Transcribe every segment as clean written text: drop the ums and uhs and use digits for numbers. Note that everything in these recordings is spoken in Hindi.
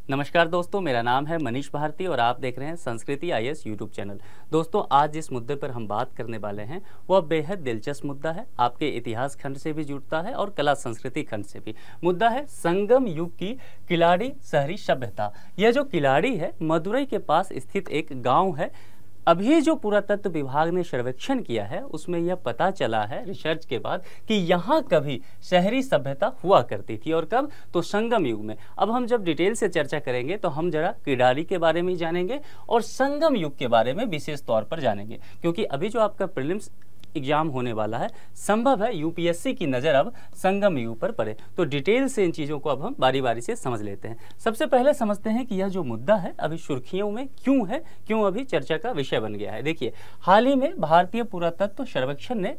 नमस्कार दोस्तों, मेरा नाम है मनीष भारती और आप देख रहे हैं संस्कृति आईएएस यूट्यूब चैनल। दोस्तों, आज जिस मुद्दे पर हम बात करने वाले हैं वह बेहद दिलचस्प मुद्दा है। आपके इतिहास खंड से भी जुड़ता है और कला संस्कृति खंड से भी। मुद्दा है संगम युग की किलाड़ी शहरी सभ्यता। यह जो किलाड़ी है मदुरई के पास स्थित एक गाँव है। अभी जो पुरातत्व विभाग ने सर्वेक्षण किया है उसमें यह पता चला है रिसर्च के बाद कि यहाँ कभी शहरी सभ्यता हुआ करती थी। और कब? तो संगम युग में। अब हम जब डिटेल से चर्चा करेंगे तो हम जरा किलाड़ी के बारे में जानेंगे और संगम युग के बारे में विशेष तौर पर जानेंगे, क्योंकि अभी जो आपका प्रीलिम्स एग्जाम होने वाला है, संभव है यूपीएससी की नज़र अब संगम युग पर पड़े। तो डिटेल से इन चीज़ों को अब हम बारी बारी से समझ लेते हैं। सबसे पहले समझते हैं कि यह जो मुद्दा है अभी सुर्खियों में क्यों है, क्यों अभी चर्चा का विषय बन गया है। देखिए, हाल ही में भारतीय पुरातत्व सर्वेक्षण ने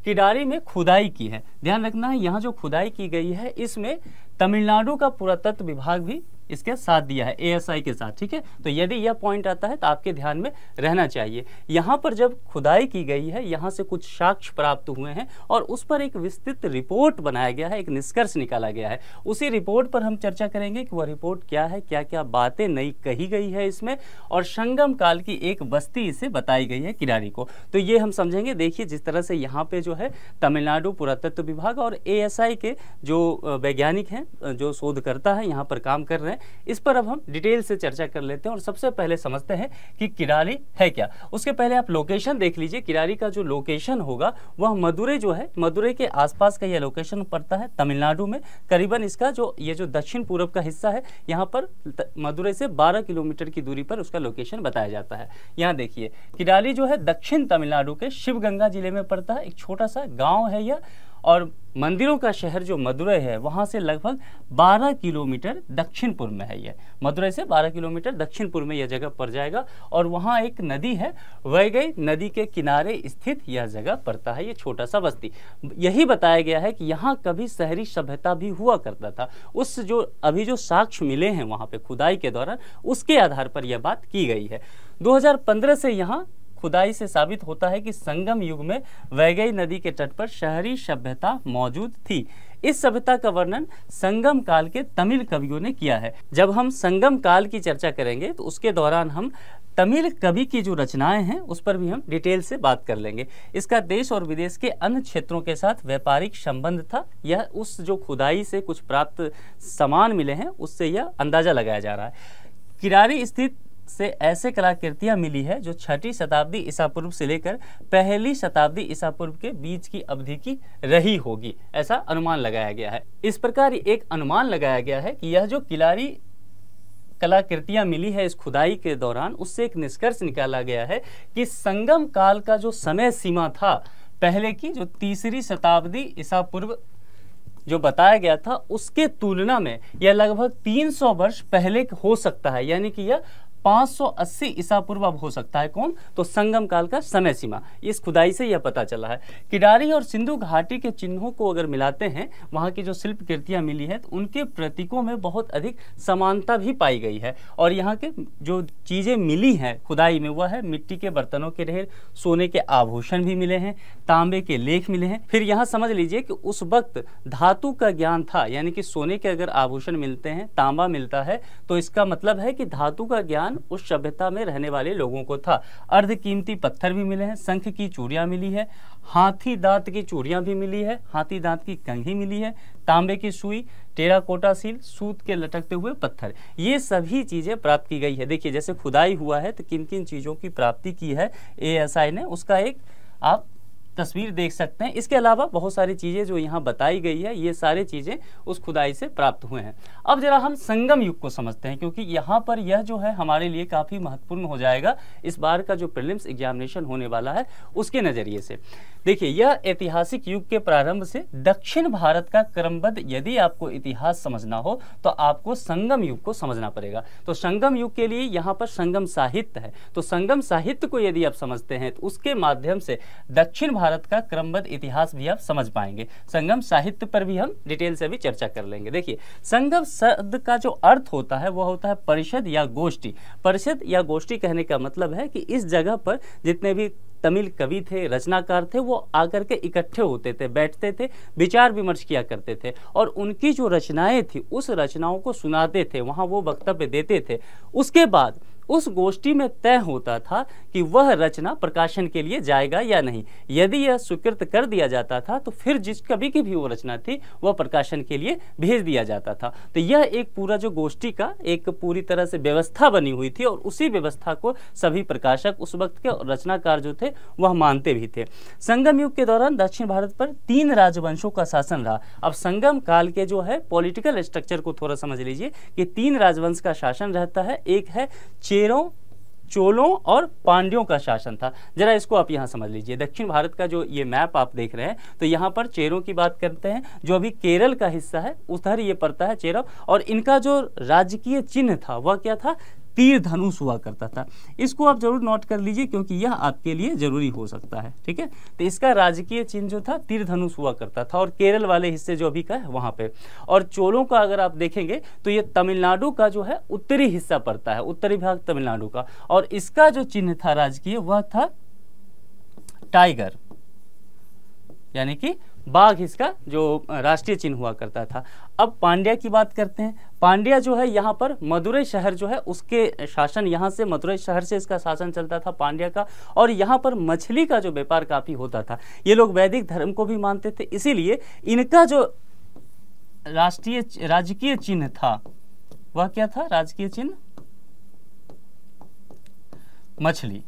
किलाड़ी में खुदाई की है। ध्यान रखना है, यहाँ जो खुदाई की गई है इसमें तमिलनाडु का पुरातत्व विभाग भी इसके साथ दिया है, एएसआई के साथ। ठीक है, तो यदि यह पॉइंट आता है तो आपके ध्यान में रहना चाहिए। यहाँ पर जब खुदाई की गई है, यहाँ से कुछ साक्ष्य प्राप्त हुए हैं और उस पर एक विस्तृत रिपोर्ट बनाया गया है, एक निष्कर्ष निकाला गया है। उसी रिपोर्ट पर हम चर्चा करेंगे कि वह रिपोर्ट क्या है, क्या क्या बातें नई कही गई है इसमें, और संगम काल की एक बस्ती इसे बताई गई है किलाड़ी को। तो ये हम समझेंगे। देखिए, जिस तरह से यहाँ पे जो है तमिलनाडु पुरातत्व विभाग और एएसआई के जो वैज्ञानिक हैं, जो शोधकर्ता है, यहाँ पर काम कर रहे हैं, इस पर अब हम डिटेल से चर्चा कर लेते हैं। और सबसे पहले समझते हैं कि किलाड़ी है क्या। उसके पहले आप लोकेशन देख लीजिए। किलाड़ी का जो लोकेशन होगा वह मदुरई जो है, मदुरई के आसपास का यह लोकेशन पड़ता है तमिलनाडु में। करीबन इसका जो ये जो दक्षिण पूर्व का हिस्सा है, यहाँ पर मदुरई से 12 किलोमीटर की दूरी पर उसका लोकेशन बताया जाता है। यहाँ देखिए, किलाड़ी जो है दक्षिण तमिलनाडु के शिवगंगा जिले में पड़ता है। एक छोटा सा गाँव है यह, और मंदिरों का शहर जो मदुरई है वहाँ से लगभग 12 किलोमीटर दक्षिण पूर्व में है। यह मदुरई से 12 किलोमीटर दक्षिण पूर्व में यह जगह पड़ जाएगा। और वहाँ एक नदी है, वैगई नदी के किनारे स्थित यह जगह पड़ता है, ये छोटा सा बस्ती। यही बताया गया है कि यहाँ कभी शहरी सभ्यता भी हुआ करता था। उस जो अभी जो साक्ष्य मिले हैं वहाँ पे खुदाई के दौरान, उसके आधार पर यह बात की गई है। 2015 से यहाँ खुदाई से साबित होता है कि संगम युग में वैगई नदी के तट पर शहरी सभ्यता मौजूद थी। इस सभ्यता का वर्णन संगम काल के तमिल कवियों ने किया है। जब हम संगम काल की चर्चा करेंगे तो उसके दौरान हम तमिल कवि की जो रचनाएं हैं उस पर भी हम डिटेल से बात कर लेंगे। इसका देश और विदेश के अन्य क्षेत्रों के साथ व्यापारिक संबंध था। यह उस जो खुदाई से कुछ प्राप्त सामान मिले हैं उससे यह अंदाजा लगाया जा रहा है। किलाड़ी स्थित से ऐसे कलाकृतियां मिली है जो 6वीं शताब्दी ईसा पूर्व से लेकर 1ली शताब्दी ईसा पूर्व के बीच की अवधि की रही होगी, ऐसा अनुमान लगाया गया है। इस प्रकार एक अनुमान लगाया गया है कि यह जो किलाड़ी कलाकृतियां मिली है इस खुदाई के दौरान, उससे एक निष्कर्ष निकाला गया है कि संगम काल का जो समय सीमा था पहले की, जो 3री शताब्दी ईसा पूर्व जो बताया गया था, उसके तुलना में यह लगभग 300 वर्ष पहले हो सकता है। यानी कि यह 580 ईसा पूर्व अब हो सकता है। कौन? तो संगम काल का समय सीमा इस खुदाई से यह पता चला है। किलाड़ी और सिंधु घाटी के चिन्हों को अगर मिलाते हैं, वहाँ की जो शिल्प कृतियाँ मिली है, तो उनके प्रतीकों में बहुत अधिक समानता भी पाई गई है। और यहाँ के जो चीज़ें मिली हैं खुदाई में वह है मिट्टी के बर्तनों के ढेर, सोने के आभूषण भी मिले हैं, तांबे के लेख मिले हैं। फिर यहाँ समझ लीजिए कि उस वक्त धातु का ज्ञान था, यानी कि सोने के अगर आभूषण मिलते हैं, तांबा मिलता है, तो इसका मतलब है कि धातु का ज्ञान उस सभ्यता में रहने वाले लोगों को था। अर्ध कीमती पत्थर भी मिले हैं, शंख की चूड़ियां मिली है, हाथी दांत की चूड़ियां भी मिली है, हाथी दांत की कंघी मिली है, तांबे की सुई, टेराकोटा सील, सूत के लटकते हुए पत्थर, ये सभी चीजें प्राप्त की गई है। देखिए, जैसे खुदाई हुआ है तो किन किन चीजों की प्राप्ति की है एएसआई ने, उसका एक आप तस्वीर देख सकते हैं। इसके अलावा बहुत सारी चीज़ें जो यहाँ बताई गई है, ये सारी चीज़ें उस खुदाई से प्राप्त हुए हैं। अब जरा हम संगम युग को समझते हैं, क्योंकि यहाँ पर यह जो है हमारे लिए काफ़ी महत्वपूर्ण हो जाएगा इस बार का जो प्रीलिम्स एग्जामिनेशन होने वाला है उसके नज़रिए से। देखिए, यह ऐतिहासिक युग के प्रारंभ से दक्षिण भारत का क्रमबद्ध यदि आपको इतिहास समझना हो तो आपको संगम युग को समझना पड़ेगा। तो संगम युग के लिए यहाँ पर संगम साहित्य है। तो संगम साहित्य को यदि आप समझते हैं तो उसके माध्यम से दक्षिण भारत का क्रमबद्ध इतिहास भी आप समझ पाएंगे। संगम साहित्य पर भी हम डिटेल से भी चर्चा कर लेंगे। देखिए, संगम शब्द का जो अर्थ होता है वह होता है परिषद या गोष्ठी। परिषद या गोष्ठी कहने का मतलब है कि इस जगह पर जितने भी तमिल कवि थे, रचनाकार थे, वो आकर के इकट्ठे होते थे, बैठते थे, विचार विमर्श किया करते थे और उनकी जो रचनाएं थी उस रचनाओं को सुनाते थे, वहाँ वो वक्तव्य देते थे। उसके बाद उस गोष्ठी में तय होता था कि वह रचना प्रकाशन के लिए जाएगा या नहीं। यदि यह स्वीकृत कर दिया जाता था तो फिर जिस कवि की भी वो रचना थी वह प्रकाशन के लिए भेज दिया जाता था। तो यह एक पूरा जो गोष्ठी का एक पूरी तरह से व्यवस्था बनी हुई थी और उसी व्यवस्था को सभी प्रकाशक उस वक्त के रचनाकार जो थे वह मानते भी थे। संगम युग के दौरान दक्षिण भारत पर 3 राजवंशों का शासन रहा। अब संगम काल के जो है पॉलिटिकल स्ट्रक्चर को थोड़ा समझ लीजिए कि 3 राजवंश का शासन रहता है। एक है चेरों, चोलों और पांड्यों का शासन था। जरा इसको आप यहाँ समझ लीजिए। दक्षिण भारत का जो ये मैप आप देख रहे हैं तो यहाँ पर चेरों की बात करते हैं, जो अभी केरल का हिस्सा है उधर ये पड़ता है चेरा, और इनका जो राजकीय चिन्ह था वह क्या था, तीर धनुष हुआ करता था। इसको आप जरूर नोट कर लीजिए क्योंकि यह आपके लिए जरूरी हो सकता है, ठीक है। तो इसका राजकीय चिन्ह जो था तीर धनुष हुआ करता था और केरल वाले हिस्से जो अभी का है वहाँ पे। और चोलों का अगर आप देखेंगे तो ये तमिलनाडु का जो है उत्तरी हिस्सा पड़ता है, उत्तरी भाग तमिलनाडु का, और इसका जो चिन्ह था राजकीय वह था टाइगर, यानी कि बाघ इसका जो राष्ट्रीय चिन्ह हुआ करता था। अब पांड्या की बात करते हैं। पांड्या जो है यहाँ पर मदुरई शहर जो है उसके शासन, यहाँ से मदुरई शहर से इसका शासन चलता था पांड्या का, और यहाँ पर मछली का जो व्यापार काफ़ी होता था। ये लोग वैदिक धर्म को भी मानते थे, इसीलिए इनका जो राजकीय चिन्ह था वह क्या था, राजकीय चिन्ह मछली।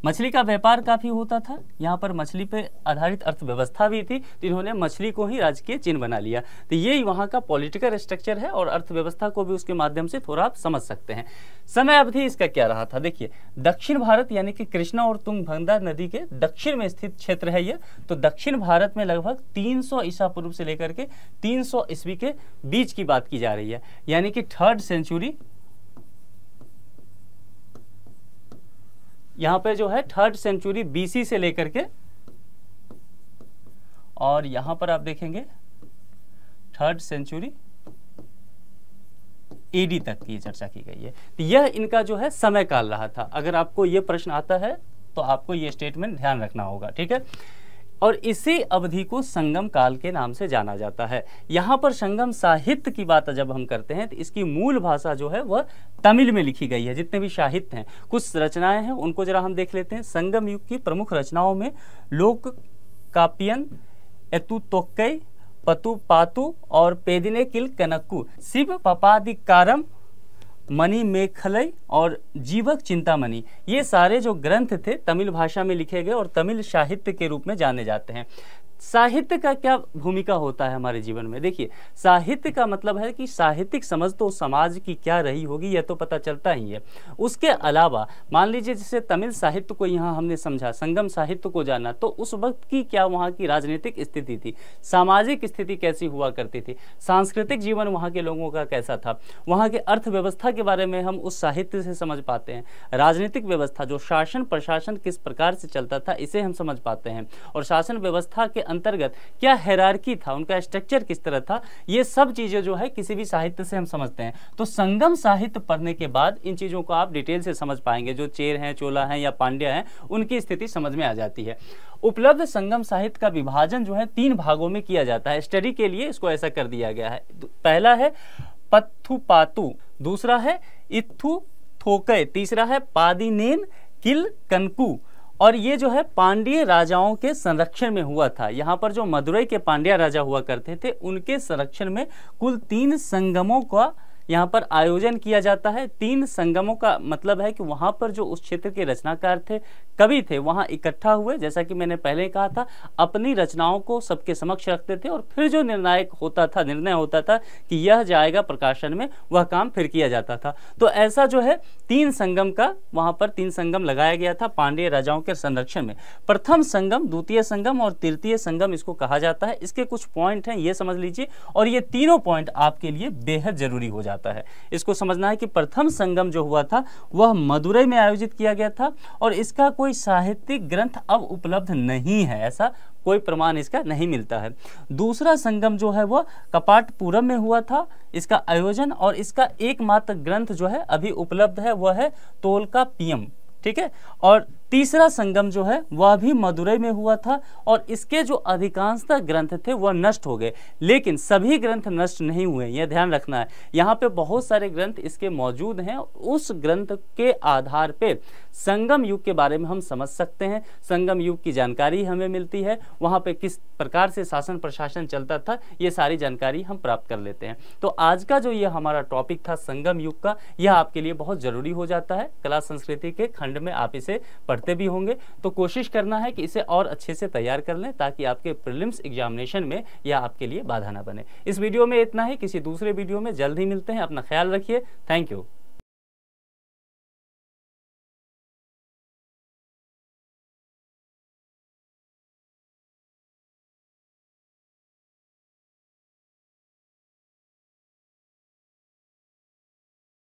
मछली का व्यापार काफ़ी होता था, यहाँ पर मछली पे आधारित अर्थव्यवस्था भी थी, तो इन्होंने मछली को ही राजकीय चिन्ह बना लिया। तो ये वहाँ का पॉलिटिकल स्ट्रक्चर है और अर्थव्यवस्था को भी उसके माध्यम से थोड़ा आप समझ सकते हैं। समय अवधि इसका क्या रहा था, देखिए दक्षिण भारत यानी कि कृष्णा और तुंगभद्रा नदी के दक्षिण में स्थित क्षेत्र है यह। तो दक्षिण भारत में लगभग 300 ईसा पूर्व से लेकर के 300 ईस्वी के बीच की बात की जा रही है, यानी कि 3rd सेंचुरी, यहाँ पे जो है 3rd सेंचुरी BC से लेकर के, और यहाँ पर आप देखेंगे 3rd सेंचुरी AD तक की चर्चा की गई है। तो यह इनका जो है समय काल रहा था। अगर आपको ये प्रश्न आता है तो आपको ये स्टेटमेंट ध्यान रखना होगा, ठीक है। और इसी अवधि को संगम काल के नाम से जाना जाता है। यहाँ पर संगम साहित्य की बात जब हम करते हैं तो इसकी मूल भाषा जो है वह तमिल में लिखी गई है। जितने भी साहित्य हैं, कुछ रचनाएं हैं उनको जरा हम देख लेते हैं। संगम युग की प्रमुख रचनाओं में लोक कापियन, एतुतोक्कई, पतुपातु और पेदिने किल कनक्कु, शिव पपादिकारम, मणिमेखलई और जीवक चिंतामणि, ये सारे जो ग्रंथ थे तमिल भाषा में लिखे गए और तमिल साहित्य के रूप में जाने जाते हैं। साहित्य का क्या भूमिका होता है हमारे जीवन में, देखिए साहित्य का मतलब है कि साहित्यिक समझ तो समाज की क्या रही होगी यह तो पता चलता ही है। उसके अलावा मान लीजिए जैसे तमिल साहित्य को यहाँ हमने समझा, संगम साहित्य को जाना, तो उस वक्त की क्या वहाँ की राजनीतिक स्थिति थी, सामाजिक स्थिति कैसी हुआ करती थी, सांस्कृतिक जीवन वहाँ के लोगों का कैसा था, वहाँ के अर्थव्यवस्था के बारे में हम उस साहित्य से समझ पाते हैं। राजनीतिक व्यवस्था जो शासन प्रशासन किस प्रकार से चलता था इसे हम समझ पाते हैं, और शासन व्यवस्था के अंतर्गत क्या हायरार्की था, उनका स्ट्रक्चर किस तरह था, ये सब चीजें जो है किसी भी साहित्य से हम समझते हैं। तो संगम साहित्य पढ़ने के बाद इन चीजों को आप डिटेल से समझ पाएंगे। जो चेर हैं, चोला हैं या पांड्या हैं, उनकी स्थिति समझ में आ जाती है। उपलब्ध संगम साहित्य का विभाजन जो है 3 भागों में किया जाता है। स्टडी के लिए इसको ऐसा कर दिया गया है। पहला है पत्थुपातु, दूसरा है इत्थु थोकय, तीसरा है पादिनेन किल कनकु, और ये जो है पांड्य राजाओं के संरक्षण में हुआ था। यहाँ पर जो मदुरई के पांड्या राजा हुआ करते थे उनके संरक्षण में कुल 3 संगमों का यहाँ पर आयोजन किया जाता है। 3 संगमों का मतलब है कि वहाँ पर जो उस क्षेत्र के रचनाकार थे, कवि थे, वहाँ इकट्ठा हुए, जैसा कि मैंने पहले कहा था, अपनी रचनाओं को सबके समक्ष रखते थे और फिर जो निर्णय होता था कि यह जाएगा प्रकाशन में, वह काम फिर किया जाता था। तो ऐसा जो है 3 संगम का वहाँ पर 3 संगम लगाया गया था पांड्य राजाओं के संरक्षण में। प्रथम संगम, द्वितीय संगम और तृतीय संगम इसको कहा जाता है। इसके कुछ पॉइंट हैं, ये समझ लीजिए, और ये तीनों पॉइंट आपके लिए बेहद जरूरी हो जाता है। इसको समझना है कि प्रथम संगम जो हुआ था वह मदुरई में आयोजित किया गया था और इसका कोई साहित्यिक ग्रंथ अब उपलब्ध नहीं है, ऐसा कोई प्रमाण इसका नहीं मिलता है। दूसरा संगम जो है वह कपाटपुरम में हुआ था इसका आयोजन, और इसका एकमात्र ग्रंथ जो है अभी उपलब्ध है वह है तोलकाप्पियम, ठीक है। और तीसरा संगम जो है वह भी मदुरई में हुआ था और इसके जो अधिकांशतः ग्रंथ थे वह नष्ट हो गए, लेकिन सभी ग्रंथ नष्ट नहीं हुए, यह ध्यान रखना है। यहाँ पे बहुत सारे ग्रंथ इसके मौजूद हैं। उस ग्रंथ के आधार पे संगम युग के बारे में हम समझ सकते हैं, संगम युग की जानकारी हमें मिलती है, वहाँ पे किस प्रकार से शासन प्रशासन चलता था, ये सारी जानकारी हम प्राप्त कर लेते हैं। तो आज का जो ये हमारा टॉपिक था संगम युग का, यह आपके लिए बहुत जरूरी हो जाता है। कला संस्कृति के खंड में आप इसे पढ़ते भी होंगे, तो कोशिश करना है कि इसे और अच्छे से तैयार कर लें ताकि आपके प्रीलिम्स एग्जामिनेशन में यह आपके लिए बाधा ना बने। इस वीडियो में इतना ही, किसी दूसरे वीडियो में जल्द ही मिलते हैं। अपना ख्याल रखिए। Thank you.